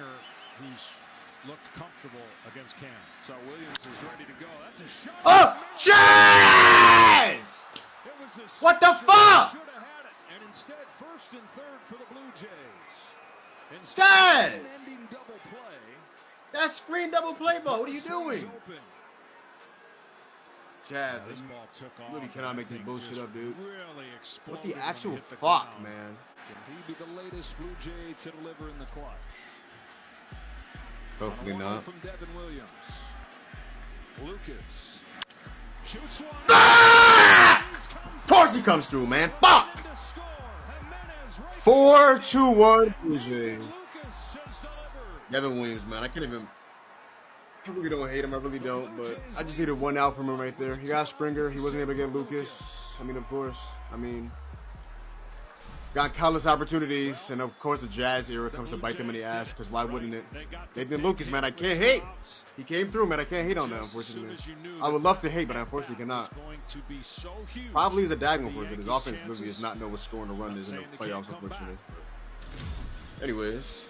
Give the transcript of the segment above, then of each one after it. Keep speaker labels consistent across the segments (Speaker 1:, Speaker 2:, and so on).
Speaker 1: Springer, who's looked comfortable against Cam. So Williams is ready to go. That's a shot.
Speaker 2: Oh, Jazz! What the fuck?
Speaker 1: Should have had it. And instead, first and third for the Blue Jays.
Speaker 2: Jazz!
Speaker 1: Ending double play.
Speaker 2: That screen double play ball. What are you doing? Jazz, you really cannot make this bullshit up, dude.
Speaker 1: Really
Speaker 2: what the actual fuck, man?
Speaker 1: Can he be the latest Blue Jay to deliver in the clutch?
Speaker 2: Hopefully not.
Speaker 1: From Devin Williams. Lucas shoots one.
Speaker 2: Ah! Of course he comes through, man. Fuck! 4-2-1 Blue Jays. Devin Williams, man. I really don't hate him. I really don't. But I just needed one out from him right there. He got Springer. He wasn't able to get Lucas. I mean, of course. Got countless opportunities. And, of course, the Jazz era comes to bite them in the ass. Because why wouldn't it? Nathan Lucas, man. I can't hate. He came through, man. I can't hate on that, unfortunately. I would love to hate, but I unfortunately cannot. Probably is a diagonal for it. His offense literally does not know what scoring the run is in the playoffs, unfortunately. Anyways.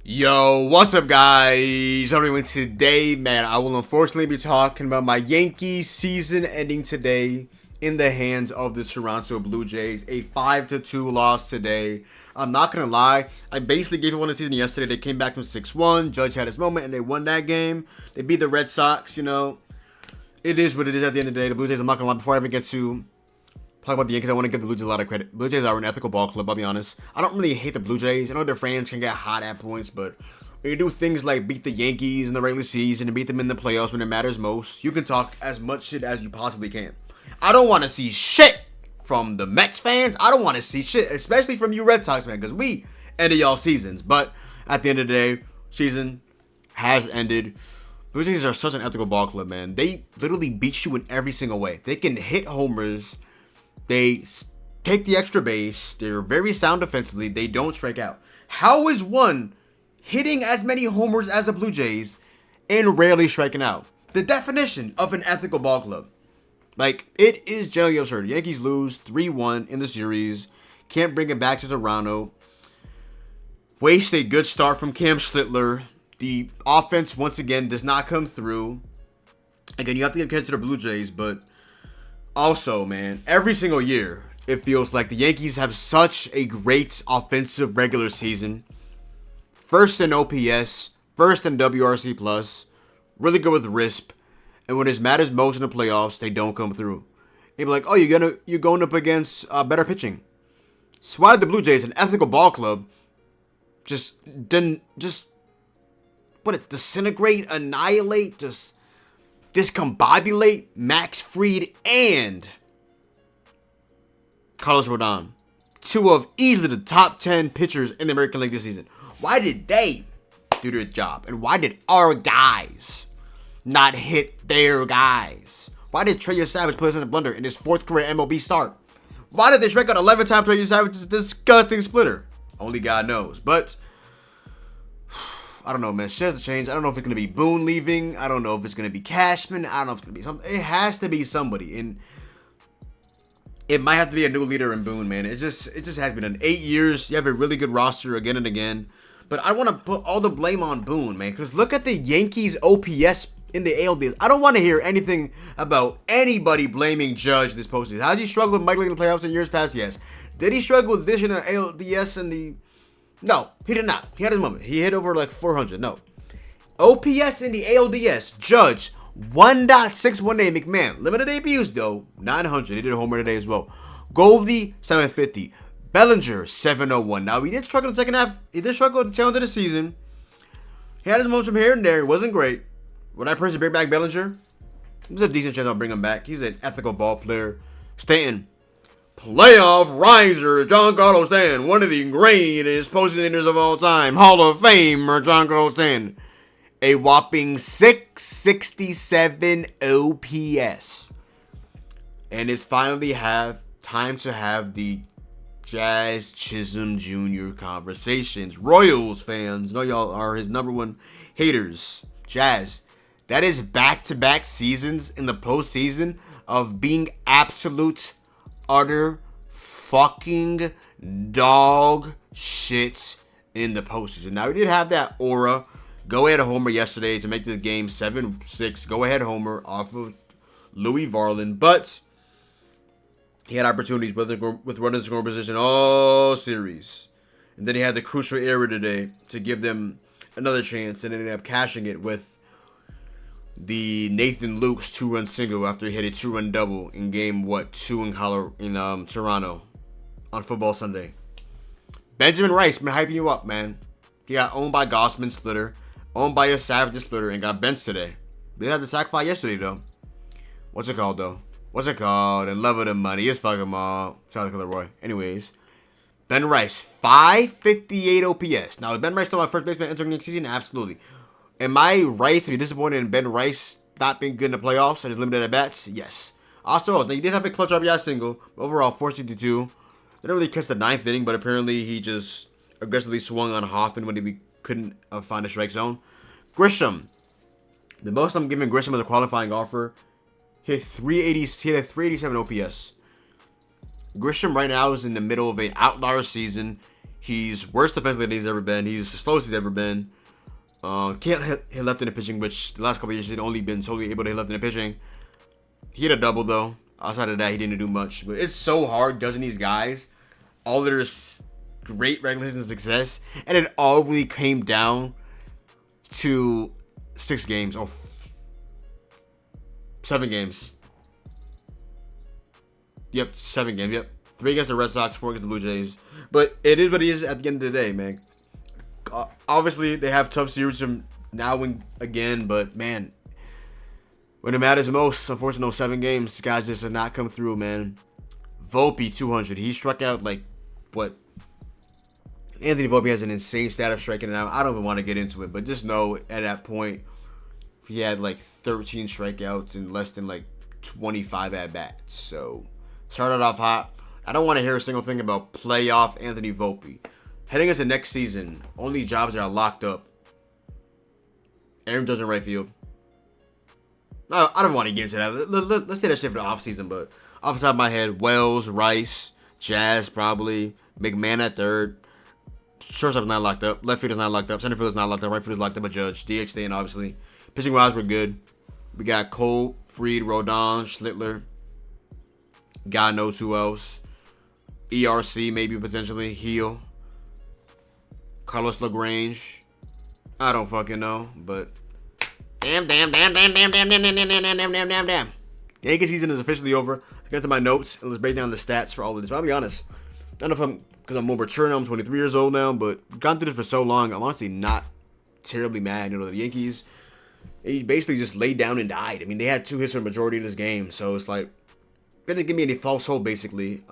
Speaker 2: Yo, what's up, guys? Today, man, I will unfortunately be talking about my Yankees season ending today in the hands of the Toronto Blue Jays. A 5-2 loss today. I'm not gonna lie, I basically gave it one the season yesterday. They came back from 6-1. Judge had his moment and they won that game. They beat the Red Sox, you know. It is what it is at the end of the day. The Blue Jays, I'm not gonna lie, before I even get to talk about the Yankees, I want to give the Blue Jays a lot of credit. Blue Jays are an ethical ball club, I'll be honest. I don't really hate the Blue Jays. I know their fans can get hot at points, but when you do things like beat the Yankees in the regular season and beat them in the playoffs when it matters most, you can talk as much shit as you possibly can. I don't want to see shit from the Mets fans. I don't want to see shit, especially from you Red Sox fans, because we ended y'all seasons. But at the end of the day, season has ended. Blue Jays are such an ethical ball club, man. They literally beat you in every single way. They can hit homers. They take the extra base. They're very sound defensively. They don't strike out. How is one hitting as many homers as the Blue Jays and rarely striking out? The definition of an ethical ball club. Like, it is generally absurd. Yankees lose 3-1 in the series. Can't bring it back to Toronto. Waste a good start from Cam Schlittler. The offense, once again, does not come through. Again, you have to give credit to the Blue Jays, but also, man, every single year, it feels like the Yankees have such a great offensive regular season. First in OPS, first in WRC+, really good with RISP, and when it matters most in the playoffs, they don't come through. You'd be like, oh, you're going up against better pitching. So why did the Blue Jays, an ethical ball club, disintegrate, annihilate, discombobulate Max Fried and Carlos Rodon, two of easily the top 10 pitchers in the American League this season? Why did they do their job? And why did our guys not hit their guys? Why did Trey Savage put us in a blunder in his 4th career MLB start? Why did they strike out 11 times Trey Savage's disgusting splitter? Only God knows. But I don't know, man. Shit has to change. I don't know if it's going to be Boone leaving. I don't know if it's going to be Cashman. I don't know if it's going to be something. It has to be somebody. And it might have to be a new leader in Boone, man. It just has been in 8 years. You have a really good roster again and again. But I want to put all the blame on Boone, man. Because look at the Yankees OPS in the ALDS. I don't want to hear anything about anybody blaming Judge this postseason. How did he struggle with Mike Leake in the playoffs in years past? Yes. Did he struggle with this in the ALDS and the... No, he did not. He had his moment. He hit over like 400. No. OPS in the ALDS. Judge, 1.618. McMahon, limited debuts though, 900. He did a homer today as well. Goldie, 750. Bellinger, 701. Now, he did struggle in the second half. He did struggle at the tail end of the season. He had his moments from here and there. It wasn't great. Would I personally bring back Bellinger? There's a decent chance I'll bring him back. He's an ethical ball player. Stanton, playoff riser, Giancarlo Stanton, one of the greatest postseason hitters of all time, Hall of Famer Giancarlo Stanton, a whopping 667 OPS, and it's finally time to have the Jazz Chisholm Jr. conversations. Royals fans, know y'all are his number one haters. Jazz, that is back-to-back seasons in the postseason of being absolute utter fucking dog shit in the postseason. Now, he did have that aura. Go-ahead homer yesterday to make the game 7-6. Go-ahead homer off of Louis Varland. But he had opportunities with runners in scoring position all series. And then he had the crucial error today to give them another chance. And ended up cashing it with the Nathan Luke's 2-run single after he hit a 2-run double in game 2 in Toronto on Football Sunday. Benjamin Rice been hyping you up, man. He got owned by Gossman splitter, owned by a Savage splitter, and got benched today. They had the sack fly yesterday though. What's it called? And love of the money. It's fucking all. Shout out to Leroy. Anyways, Ben Rice, 558 OPS. Now, is Ben Rice still my first baseman entering next season? Absolutely. Am I right to be disappointed in Ben Rice not being good in the playoffs and his limited at bats? Yes. Also, he did have a clutch RBI single. Overall, 462. Didn't really catch the 9th inning, but apparently he just aggressively swung on Hoffman when he couldn't find a strike zone. Grisham. The most I'm giving Grisham as a qualifying offer. Hit a 387 OPS. Grisham right now is in the middle of an outlier season. He's worse defensively than he's ever been. He's the slowest he's ever been. Can't hit left in the pitching, which the last couple of years he's only been solely able to hit left in the pitching. He had a double though. Outside of that, he didn't do much. But it's so hard judging these guys. All their great regular season success, and it all really came down to 6 games or 7 games. Yep, 7 games. Yep, 3 against the Red Sox, 4 against the Blue Jays. But it is what it is at the end of the day, man. Obviously, they have tough series from now and again, but man, when it matters most, unfortunately, 7 games, guys just have not come through, man. Volpe, 200. He struck out like what? Anthony Volpe has an insane stat of striking out. I don't even want to get into it, but just know at that point, he had like 13 strikeouts and less than like 25 at-bats. So, started off hot. I don't want to hear a single thing about playoff Anthony Volpe. Heading into next season, only jobs that are locked up. Aaron Judge in right field. I don't want to get into that. Let's say that shit for the offseason, but off the top of my head, Wells, Rice, Jazz probably, McMahon at third. Shortstop is not locked up. Left field is not locked up. Center field is not locked up. Right field is locked up. But Judge. DH staying, obviously. Pitching wise, we're good. We got Cole, Fried, Rodon, Schlittler. God knows who else. ERC, maybe potentially. Heel. Carlos LaGrange. I don't fucking know. But damn. Yankee season is officially over. I got to my notes and let's break down the stats for all of this. But I'll be honest. I don't know if I'm because I'm more mature now. I'm 23 years old now, but gone through this for so long. I'm honestly not terribly mad. You know, the Yankees, they basically just laid down and died. I mean, they had 2 hits for the majority of this game, so it's like didn't give me any false hope. Basically,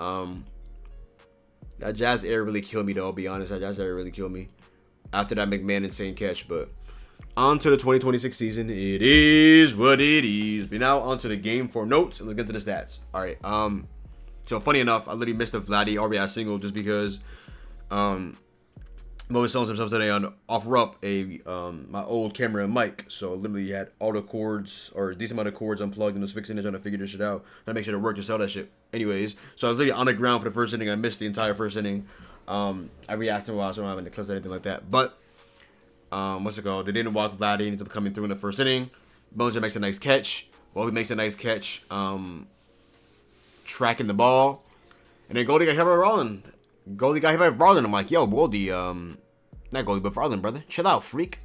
Speaker 2: that Jazz era really killed me. Though, I'll be honest, that Jazz era really killed me after that McMahon insane catch. But on to the 2026 season. It is what it is. But now on to the game 4 notes and let's get to the stats. All right. So funny enough, I literally missed the Vladdy RBI single just because Mo selling himself today on offer up a my old camera and mic. So I literally had all the cords or a decent amount of cords unplugged and was fixing it, trying to figure this shit out. Trying to make sure it worked to sell that shit. Anyways, so I was literally on the ground for the first inning. I missed the entire first inning. I reacted while I don't have any clips or anything like that. But what's it called? They didn't walk Vladdy. He ends up coming through in the first inning. Bellinger makes a nice catch. Well, he makes a nice catch. Tracking the ball, and then Goldie got hit by Varland. I'm like, yo, Goldie, not Goldie, but Varland, brother, chill out, freak.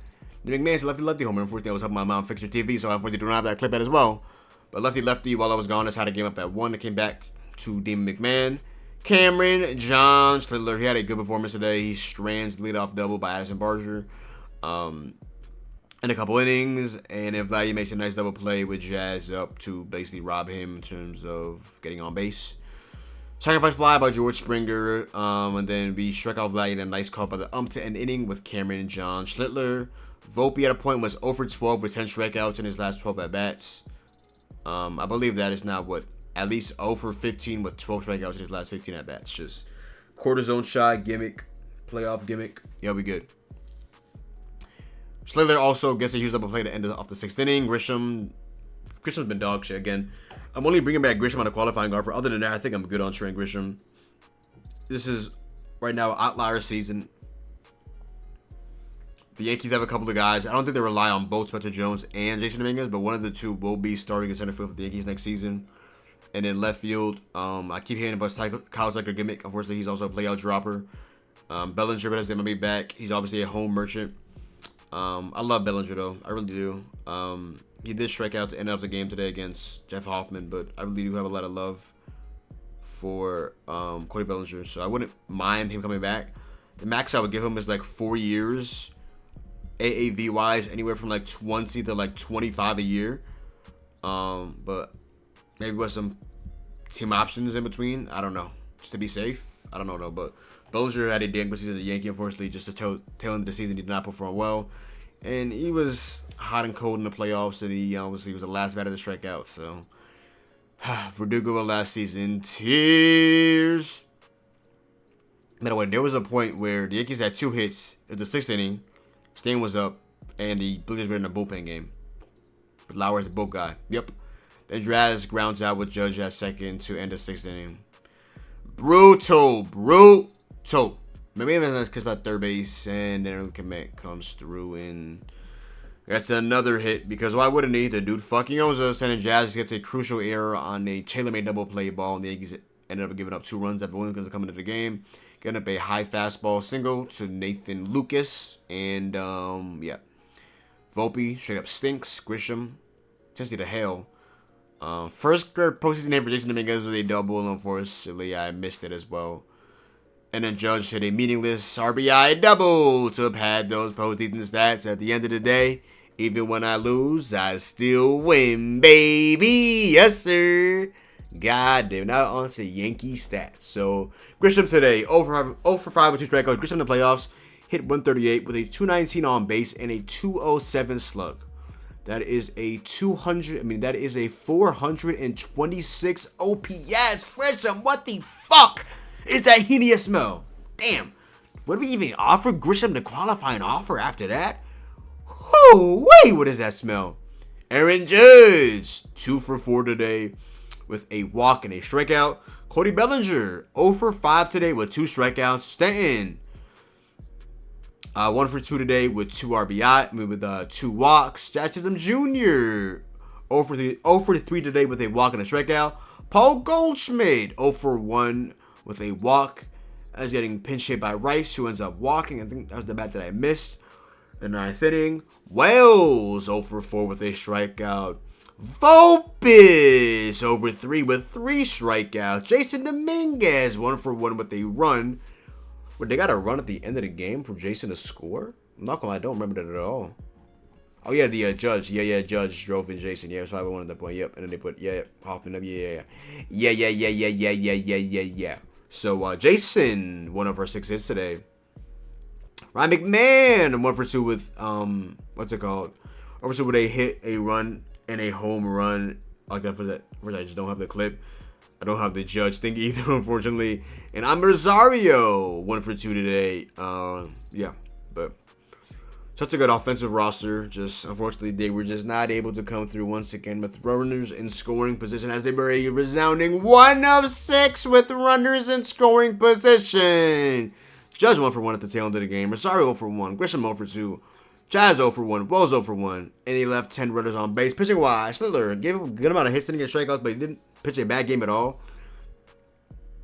Speaker 2: The McMahon's lefty homer. Unfortunately, I was helping my mom fix her TV, so I unfortunately do not have that clip at as well. But lefty, while I was gone, that's how the game up at 1. It came back to Demon McMahon. Cameron John Schlittler, he had a good performance today. He strands leadoff double by Addison Barger. In a couple innings, and if Vladdy makes a nice double play with Jazz up to basically rob him in terms of getting on base. Sacrifice fly by George Springer, and then we struck out Vladdy in a nice call by the to end inning with Cameron and John Schlittler. Volpe at a point was 0 for 12 with 10 strikeouts in his last 12 at-bats. I believe that is now at least 0 for 15 with 12 strikeouts in his last 15 at-bats. Just cortisone shot gimmick, playoff gimmick. Yeah, we good. Schlittler also gets a huge double play to end off the 6th inning. Grisham's been dog shit again. I'm only bringing back Grisham on a qualifying offer. Other than that, I think I'm good on Trent Grisham. this is right now outlier season. The Yankees have a couple of guys. I don't think they rely on both Spencer Jones and Jason Dominguez, but one of the two will be starting in center field for the Yankees next season. And in left field, I keep hearing about Kyle Tucker gimmick. Unfortunately, he's also a playout dropper. Bellinger has been back. He's obviously a home merchant. I love Bellinger, though. I really do. He did strike out to end of the game today against Jeff Hoffman, but I really do have a lot of love for Cody Bellinger, so I wouldn't mind him coming back. The max I would give him is like 4 years, AAV wise, anywhere from like 20 to like 25 a year. But maybe with some team options in between. I don't know, just to be safe. I don't know though. But Bellinger had a damn good season at the Yankee. Unfortunately, just to tail end of the season, he did not perform well, and he was hot and cold in the playoffs, and he obviously was the last batter to strike out. So. Verdugo last season, tears. By the way, there was a point where the Yankees had 2 hits. It was the 6th inning. Stan was up, and the Blue Jays were in a bullpen game. But Lauer is the bull guy. Yep. Then Draz grounds out with Judge at second to end the 6th inning. Brutal. Maybe even that's because about third base, and then early commit comes through and. That's another hit, because why wouldn't he? The dude fucking owns us, and Jazz gets a crucial error on a tailor-made double play ball, and the Yankees ended up giving up 2 runs after Williams come into the game. Getting up a high fastball single to Nathan Lucas, and, yeah. Volpe straight up stinks. Grisham, Tennessee to hell. First postseason name for Jason Dominguez with a double, and unfortunately, I missed it as well. And then Judge hit a meaningless RBI double to pad those postseason stats. At the end of the day, even when I lose, I still win, baby. Yes, sir. God damn. Now on to the Yankee stats. So, Grisham today, 0 for 5 with 2 strikeouts. Grisham in the playoffs hit 138 with a 219 on base and a 207 slug. That is a 426 OPS. Grisham, what the fuck is that hideous smell? Damn. Would we even offer Grisham the qualifying offer after that? Oh, wait, what is that smell? Aaron Judge, 2 for 4 today with a walk and a strikeout. Cody Bellinger, 0 for 5 today with 2 strikeouts. Stanton, 1 for 2 today with 2 RBI, with 2 walks. Jackson Jr., 0 for 3 today with a walk and a strikeout. Paul Goldschmidt, 0 for 1 with a walk. As getting pinch hit by Rice, who ends up walking. I think that was the bat that I missed. The 9th inning. Wells 0 for 4 with a strikeout. Volpe 0 for 3 with 3 strikeouts. Jason Dominguez 1 for 1 with a run. But they got a run at the end of the game for Jason to score? I'm not gonna lie, I don't remember that at all. Oh yeah, the Judge. Yeah, Judge drove in Jason. Yeah, so I wanted that point. Yep, and then they put Hoffman up. Yeah. So Jason, 1 of our 6 hits today. Ryan McMahon, 1 for 2 with what's it called? 1 for 2 with a hit, a run, and a home run. Like that for that. I just don't have the clip. I don't have the Judge thing either, unfortunately. And I'm Rosario, 1 for 2 today. Yeah, but such a good offensive roster. Just unfortunately, they were just not able to come through once again with runners in scoring position, as they were a resounding 1 of 6 with runners in scoring position. Judge 1 for 1 at the tail end of the game. Rosario 0 for 1. Grisham 0 for 2. Jazz 0 for 1. Wells 0 for 1. And he left 10 runners on base. Pitching wise, Schlittler gave him a good amount of hits, didn't get strikeouts, but he didn't pitch a bad game at all.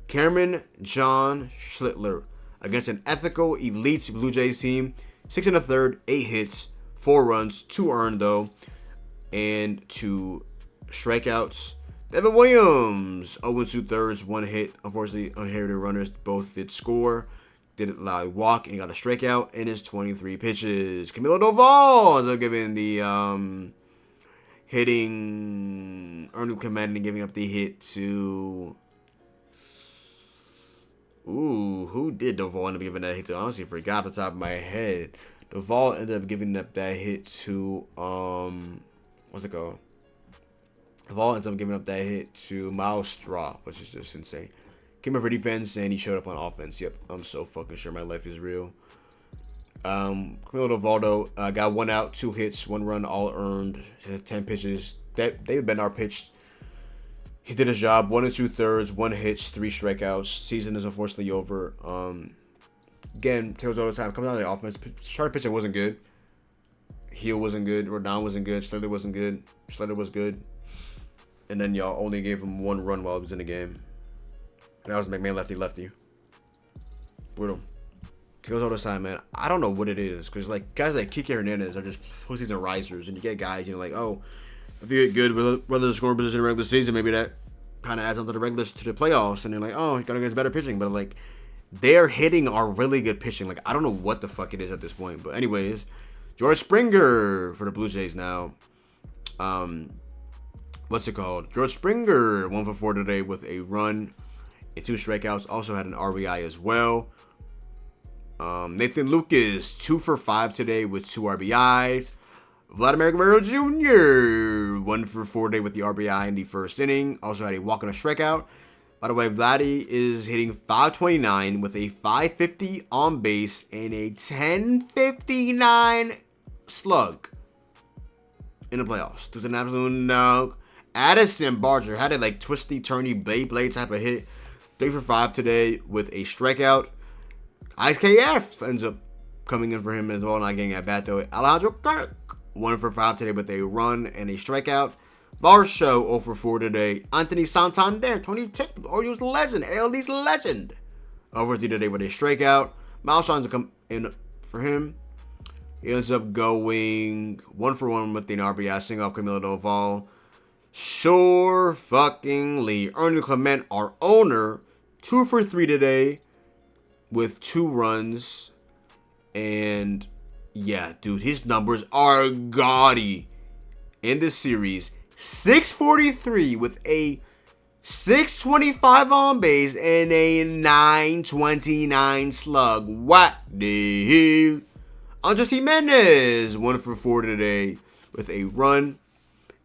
Speaker 2: Cameron John Schlittler against an ethical elite Blue Jays team. 6 1/3, 8 hits, 4 runs, 2 earned though, and 2 strikeouts. Devin Williams, 0 2/3, 1 hit. Unfortunately, unherited runners both did score. Did allow a walk and got a strikeout in his 23 pitches. Camilo Doval ends up giving the hitting Ernie Clement and giving up the hit to. Ooh, who did Doval end up giving that hit to? I honestly forgot off the top of my head. Doval ended up giving up that hit to what's it called? Doval ends up giving up that hit to Miles Straw, which is just insane. Came in for defense and he showed up on offense. Yep, I'm so fucking sure my life is real. Camilo Dovaldo got 1 out, 2 hits, 1 run, all earned. 10 pitches. That David Bednar pitched He did his job. 1 2/3, 1 hits, 3 strikeouts. Season is unfortunately over. Again, tails all the time. Coming out of the offense, starting pitching wasn't good. Heel wasn't good. Rodon wasn't good. Slater wasn't good. Slater was good. And then y'all only gave him 1 run while he was in the game. And that was McMahon lefty. Brutal. Tails all the time, man. I don't know what it is. Because, like, guys like Kike Hernandez are just postseason risers. And you get guys, like, oh, if you get good whether the scoring position in the regular season, maybe that kind of adds on to the playoffs. And they're like, oh, you got to get better pitching. But, like, their hitting are really good pitching. Like, I don't know what the fuck it is at this point. But, anyways, George Springer for the Blue Jays now. What's it called? George Springer, 1 for 4 today with a run and 2 strikeouts. Also had an RBI as well. Nathan Lucas, 2 for 5 today with 2 RBIs. Vladimir Guerrero Jr., 1 for 4 today with the RBI in the first inning. Also had a walk and a strikeout. By the way, Vladdy is hitting .529 with a .550 on base and a .1059 slug in the playoffs. It was an absolute no. Addison Barger had a like twisty, turny, blade type of hit. 3 for 5 today with a strikeout. IKF ends up coming in for him as well, not getting at bat though. Alejandro Kirk, 1 for 5 today with a run and a strikeout. Varsho, 0 for 4 today. Anthony Santander, Tony Tip, Orioles legend, ALD's legend, 0 for 3 today with a strikeout. Miles Shines come in for him. He ends up going 1 for 1 with an RBI single off Camilo Doval. Sure fucking Lee. Ernie Clement, our owner, 2 for 3 today with 2 runs. And yeah, dude, his numbers are gaudy in this series. 643 with a 625 on base and a 929 slug. What the hell? Andres Jimenez, 1 for 4 today with a run.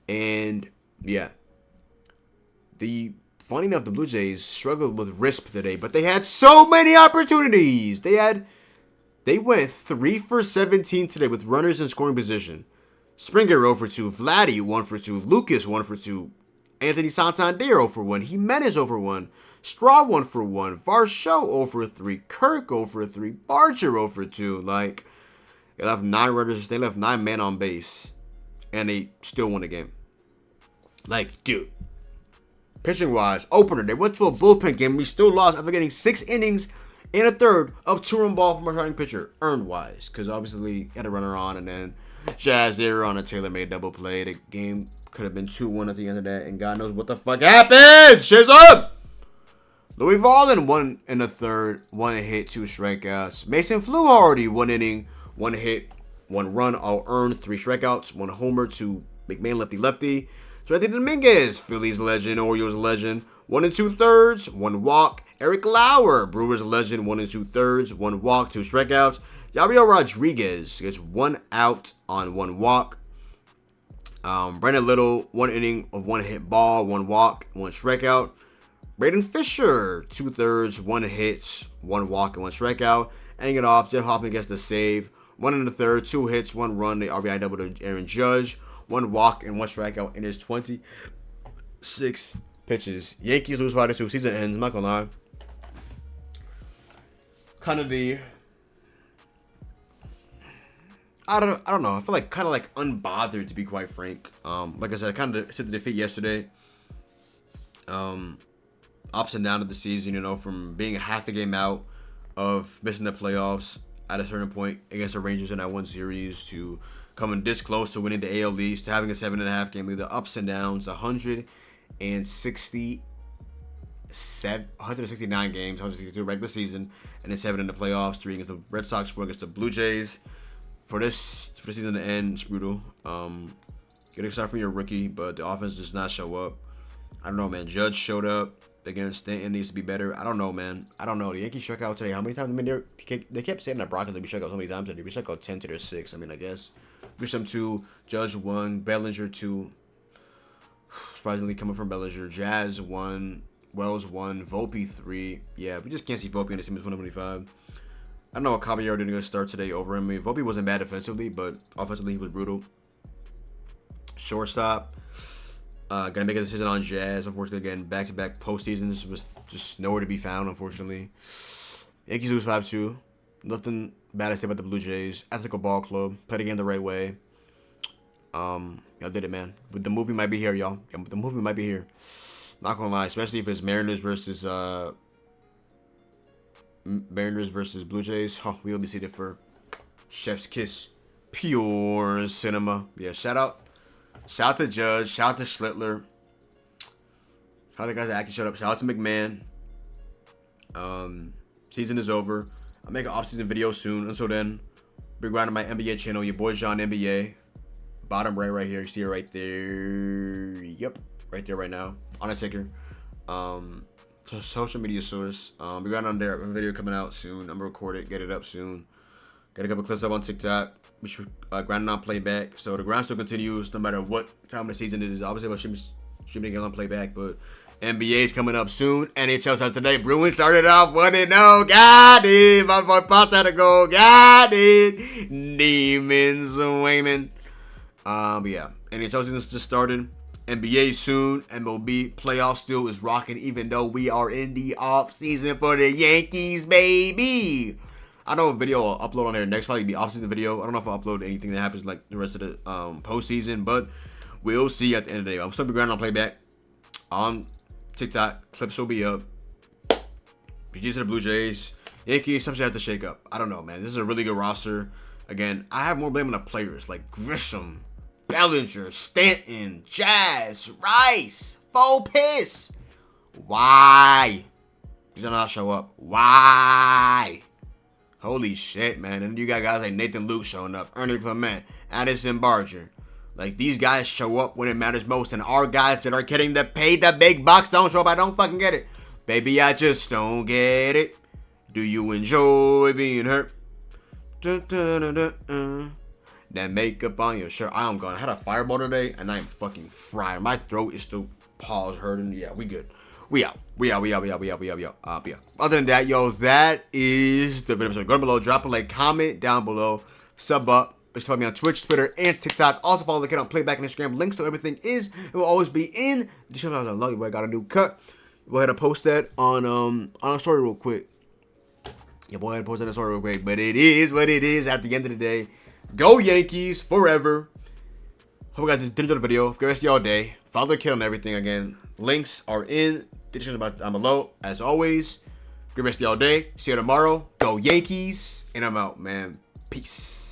Speaker 2: And yeah, funny enough, the Blue Jays struggled with RISP today, but they had so many opportunities. They went 3 for 17 today with runners in scoring position. Springer 0 for 2, Vladdy 1 for 2, Lucas 1 for 2, Anthony Santander 0 for 1, Jimenez 0 for 1, Straw 1 for 1, Varsho 0 for 3, Kirk 0 for 3, Barger 0 for 2. Like, they left 9 runners, they left 9 men on base, and they still won the game. Like, dude, pitching-wise, opener, they went to a bullpen game. We still lost after getting 6 innings in a third of 2-run ball from our starting pitcher, earned-wise. Because obviously, he had a runner on, and then Jazz there on a Taylor-made double play. The game could have been 2-1 at the end of that, and God knows what the fuck happened. Shit's up! Louis Varland, 1 in the third, 1 hit, 2 strikeouts. Mason Fluharty, 1 inning, 1 hit, 1 run, all earned, 3 strikeouts, 1 homer to McMahon lefty. Anthony Dominguez, Phillies legend, Orioles legend, 1 2/3, 1 walk. Eric Lauer, Brewers legend, 1 2/3, 1 walk, 2 strikeouts. Yariel Rodriguez gets 1 out on 1 walk. Brandon Little, 1 inning of 1 hit ball, 1 walk, 1 strikeout. Braden Fisher, 2/3, 1 hit, 1 walk, and 1 strikeout. Ending it off, Jeff Hoffman gets the save. 1 1/3, 2 hits, 1 run, the RBI double to Aaron Judge. 1 walk and 1 strikeout in his 26 pitches. Yankees lose 5-2. Season ends. I'm not gonna lie. Kind of I don't know. I feel like kind of like unbothered, to be quite frank. Like I said, I kind of said the defeat yesterday. Ups and downs of the season, from being a half a game out of missing the playoffs at a certain point against the Rangers in that one series to coming this close to winning the AL East, to having a 7.5 game lead. The ups and downs, 169 games, 162 regular season, and then 7 in the playoffs, 3 against the Red Sox, 4 against the Blue Jays. For the season to end, it's brutal. Get excited for your rookie, but the offense does not show up. I don't know, man. Judge showed up against Stanton, needs to be better. I don't know, man. I don't know. The Yankees struck out today. How many times? I mean, they kept saying that Broncos, they struck out so many times today. We struck out 10 to their 6. I mean, I guess. Grisham 2, Judge 1, Bellinger 2. Surprisingly, coming from Bellinger. Jazz 1, Wells 1, Volpe 3. Yeah, we just can't see Volpe in the team as 125. I don't know what Caballero didn't get a start today over him. I mean, Volpe wasn't bad defensively, but offensively he was brutal. Shortstop. Gonna make a decision on Jazz. Unfortunately, again, back-to-back postseasons was just nowhere to be found, unfortunately. Yankees lose 5-2. Nothing bad to say about the Blue Jays. Ethical ball club. Played the game the right way. Y'all did it, man. But the movie might be here, y'all. Yeah, the movie might be here. Not gonna lie, especially if it's Mariners versus Blue Jays. Oh, we'll be seated for Chef's Kiss. Pure cinema. Yeah, shout out to Judge. Shout out to Schlittler. Shout out to the guys that actually showed up. Shout out to McMahon. Season is over. I'll make an off-season video soon. Until then, big round on my NBA channel. Your boy John NBA. Bottom right here. You see it right there. Yep. Right there right now. On a ticker. Social media source. We got on there. A video coming out soon. I'm gonna record it. Get it up soon. Got a couple clips up on TikTok. Which grinding on Playback. So the grind still continues no matter what time of the season it is. Obviously, I'm streaming on Playback, but NBA is coming up soon. NHL's out today. Bruins started off 1-0. Got it. My boy Pops had to go. Got it. Demons Wayman. But yeah, NHL season just started. NBA soon. MLB playoff still is rocking, even though we are in the off season for the Yankees, baby. I know a video I'll upload on there next, probably be off-season video. I don't know if I'll upload anything that happens like the rest of the postseason, but we'll see at the end of the day. I'm still be grinding on Playback on TikTok. Clips will be up. PGs to the Blue Jays. Yankees, something have to shake up. I don't know, man. This is a really good roster. Again, I have more blame on the players like Grisham, Bellinger, Stanton, Jazz, Rice, Faux Piss. Why? These are not show up. Why? Holy shit, man. And you got guys like Nathan Luke showing up, Ernie Clement, Addison Barger. Like, these guys show up when it matters most, and our guys that are getting paid the big bucks don't show up. I don't fucking get it. Baby, I just don't get it. Do you enjoy being hurt? Dun, dun, dun, dun, dun. That makeup on your shirt. I'm gone. I had a fireball today, and I'm fucking fried. My throat is still paws hurting. Yeah, we good. We out. Other than that, yo, that is the video. So go below, drop a like, comment down below, sub up. Just follow me on Twitch, Twitter, and TikTok. Also follow the kid on Playback and Instagram. Links to everything it will always be in the description. I love you, boy. I got a new cut. Go ahead and post that on a story real quick. Yeah, boy, I post that on a story real quick. But it is what it is at the end of the day. Go Yankees forever. Hope you guys did enjoy the video. Good rest of y'all day. Follow the kid on everything again. Links are in the description down below. As always, good rest of y'all day. See you tomorrow. Go Yankees. And I'm out, man. Peace.